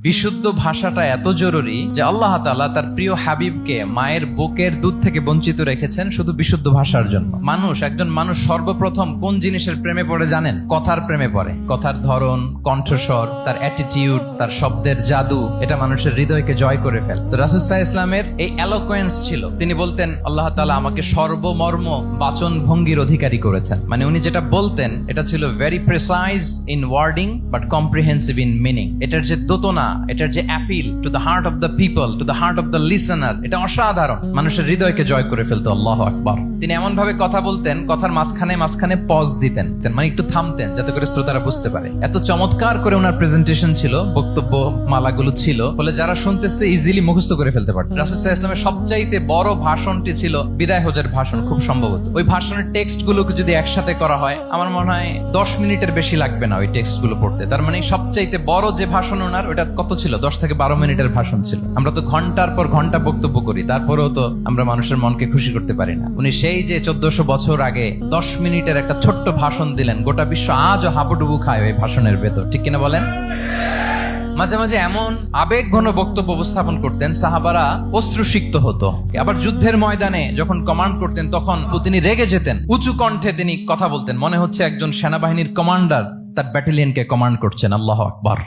বিশুদ্ধ ভাষাটা এত জরুরি যে আল্লাহ তাআলা তার প্রিয় হাবিবকে মায়ের বুকের দুধ থেকে বঞ্চিত রেখেছেন শুধু বিশুদ্ধ ভাষার জন্য। একজন মানুষ সর্বপ্রথম কোন জিনিসের প্রেমে পড়ে জানেন? কথার প্রেমে পড়ে। কথার ধরন, কণ্ঠস্বর, তার অ্যাটিটিউড, তার শব্দের জাদু, এটা মানুষের হৃদয়কে জয় করে ফেলে। তো রাসূল সাল্লাল্লাহু আলাইহি ইসলামের এই এলোকোয়েন্স ছিল। তিনি বলতেন আল্লাহ তাআলা আমাকে সর্বমর্ম বাচন ভঙ্গির অধিকারী করেছেন। মানে উনি যেটা বলতেন এটা ছিল very precise in wording but comprehensive in meaning. এটার যে দোতনা, এটার যে appeal to the heart of the people, to the heart of the listener, এটা অসাধারণ। মানুষের হৃদয়কে জয় করে ফেলতো। আল্লাহু আকবার। তিনি এমন ভাবে কথা বলতেন, কথার মাঝখানে মাঝখানে পজ দিতেন, মানে একটু থামতেন যাতে করে শ্রোতারা বুঝতে পারে। এত চমৎকার করে ওনার প্রেজেন্টেশন ছিল, বক্তব্য মালাগুলো ছিল, ফলে যারা শুনতেছে ইজিলি মুখস্থ করে ফেলতে পারত। রাসূল সাল্লাল্লাহু আলাইহি ইসলামের সবচাইতে বড় ভাষণটি ছিল বিদায় হজের ভাষণ, খুব সম্ভবত। ওই ভাষণের টেক্সট গুলোকে যদি একসাথে করা হয়, আমার মনে হয় 10 মিনিটের বেশি লাগবে না ওই টেক্সট গুলো পড়তে। তার মানে সবচাইতে বড় যে ভাষণ ওনার, ওটা কত ছিল? 10 থেকে 12 মিনিটের ভাষণ ছিল। আমরা তো ঘন্টার পর ঘন্টা বক্তব্য করি, তারপরেও তো আমরা মানুষের মনকে খুশি করতে পারি না। উনি সেই যে 1400 বছর আগে 10 মিনিটের একটা ছোট্ট ভাষণ দিলেন, গোটা বিশ্ব আজও হাবুডুবু খায় ওই ভাষণের ভেতর, ঠিক কিনা বলেন? মাঝে মাঝে এমন আবেগ ঘন বক্তব্য উপস্থাপন করতেন, সাহাবারা অশ্রুসিক্ত হতো। আবার যুদ্ধের ময়দানে যখন কমান্ড করতেন, তখন তিনি রেগে যেতেন। উঁচু কণ্ঠে তিনি কথা বলতেন, মনে হচ্ছে একজন সেনাবাহিনীর কমান্ডার তার ব্যাটালিয়নকে কমান্ড করছেন। আল্লাহু আকবার।